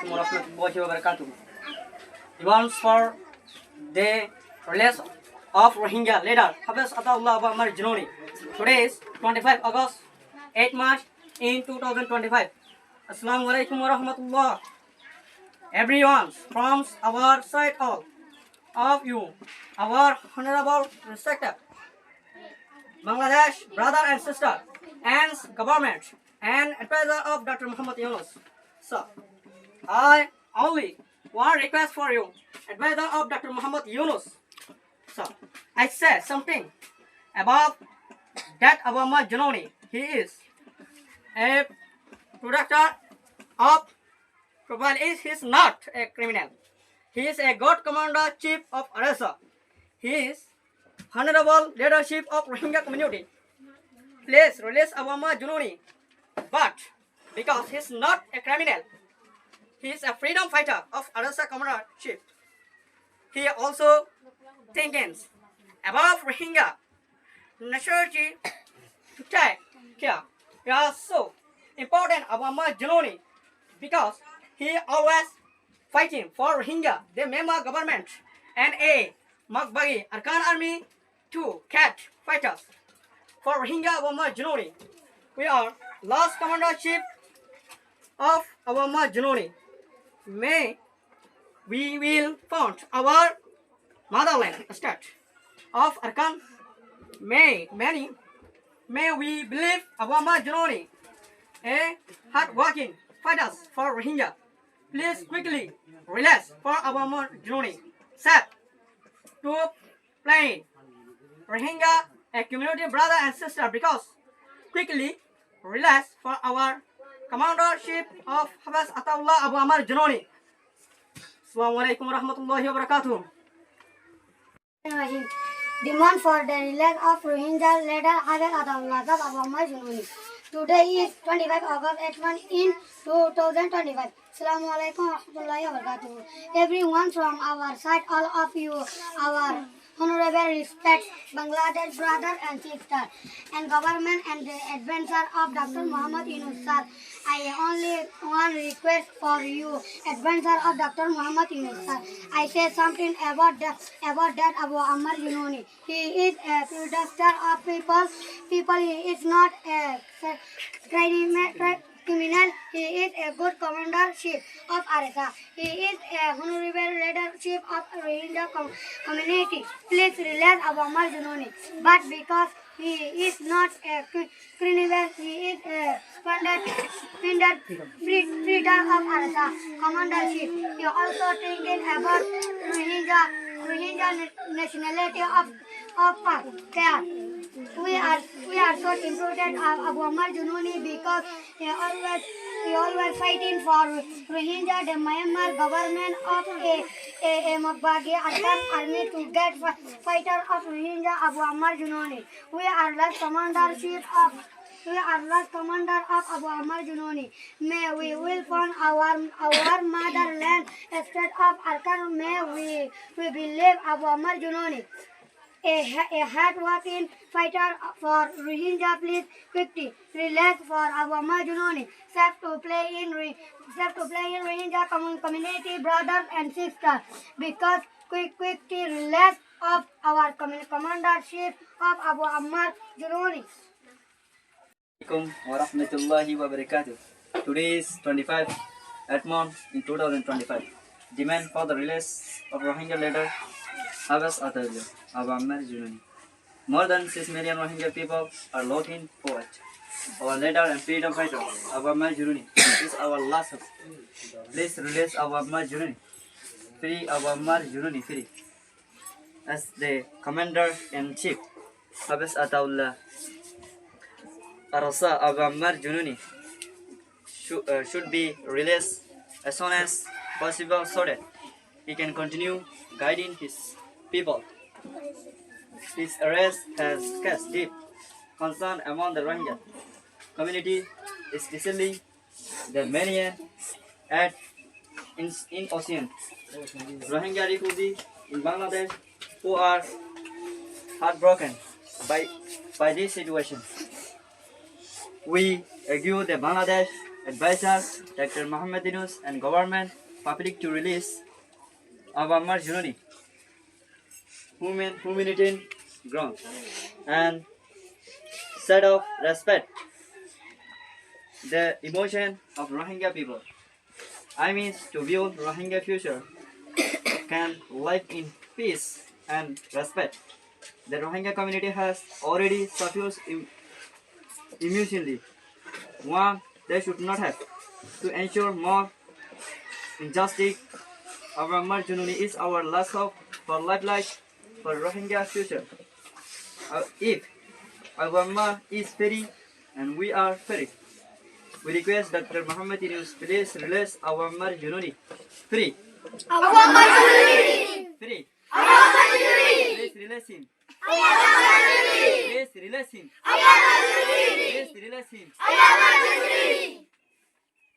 alaikum warahmatullahi wabarakatuh. Demands for the release of Rohingya leader Hafiz Ataullah Abu Amar Junni. Today is 25 August, 8 March in 2025. Assalamu alaikum warahmatullah. Everyone, from our side, all of you, our honorable respected Bangladesh brother and sister, and government and advisor of Dr. Muhammad Yunus. So, I only one request for you, advisor of Dr. Muhammad Yunus. So, I say something about that Abu Amar Junni. He is a protector of profile. He is not a criminal. He is a Govt Commander-in-Chief of Arakan. He is honorable leadership of Rohingya community. Please release Abu Amar Junni. But because he is not a criminal, he is a freedom fighter of Arakan Commander-in-Chief. He also thinks about Rohingya necessity to take care. He is so important Abu Amar Junni because he always fighting for Rohingya, the Myanmar government, and a Magbagi Arakan army to catch fighters. For Rohingya Abu Amar Junni, we are last commander-in-chief of Abu Amar Junni. May we will found our motherland state of Arakan. May we believe Abu Amar Junni, a hard-working fighters for Rohingya. Please quickly release for Abu Amar Junni. Set to plain Rohingya, a community brother and sister, because quickly release for our commander-in-chief of Hafiz Ataullah Abu Amar Junni. Assalamu alaikum warahmatullahi wabarakatuh. Demand for the release of Rohingya leader Hafiz Ataullah Abu Amar Junni. Today is 25 August 81 in 2025. Assalamu alaikum warahmatullahi wabarakatuh. Everyone from our side, all of you, our honorable respect, Bangladesh brother and sister, and government and the advisor of Dr. Muhammad Yunus sir. I only one request for you, advisor of Dr. Muhammad Yunus sir. I say something about that Abu Amar Junni. He is a protector of people. He is not a criminal. He is a good commander-in-chief of Arakan. He is a honorable leadership of Rohingya community. Please release Abu Amar Junni. But because he is not a criminal, he is a freedom of Arakan commander-in-chief. He also thinking about Rohingya nationality of Pakistan. We are so important of Abu Amar Junni because he always fighting for Rohingya, the Myanmar government of a Magbagi Arakan army to get fighter of Rohingya Abu Amar Junni. We are last commander of Abu Amar Junni. May we will find our motherland state of Arakan. May we believe Abu Amar Junni. A hard-working fighter for Rohingya, please quickly release for Abu Amar Junni. Safe to play in Rohingya community brothers and sisters. Because quickly release of our commander-in-chief of Abu Amar Junni. Assalamualaikum warahmatullahi wabarakatuh. Today is 25 month in 2025. Demand for the release of Rohingya leader Hafiz Ataullah Abu Amar Junni. More than 6 million Rohingya people are looking for it. Our leader and freedom fighter Abu Amar Junni is our last hope. Please release Abu Amar Junni. Free Abu Amar Junni, free. As the commander-in-chief Hafiz Ataullah Abu Amar Junni should be released as soon as possible so that he can continue guiding his people. His arrest has cast deep concern among the Rohingya community, especially the many in ocean Rohingya refugees in Bangladesh who are heartbroken by this situation. We argue that Bangladesh advisor Dr. Muhammad Yunus and government public to release Abu Amar Junni, humanitarian ground, and set of respect the emotion of Rohingya people. I mean to build Rohingya future can live in peace and respect. The Rohingya community has already suffered emotionally. One, they should not have. To ensure more injustice, Abu Amar Junni is our last hope for lifeline for Rohingya future. If Abu Amar is free and we are free, we request Dr. Muhammad Yunus please release Abu Amar Junni. Free. Abu Amar Junni. Free. Abu Amar Junni. Please release him. Abu Amar Junni. Please release him. Abu Amar Junni. Please release him. Abu Amar Junni.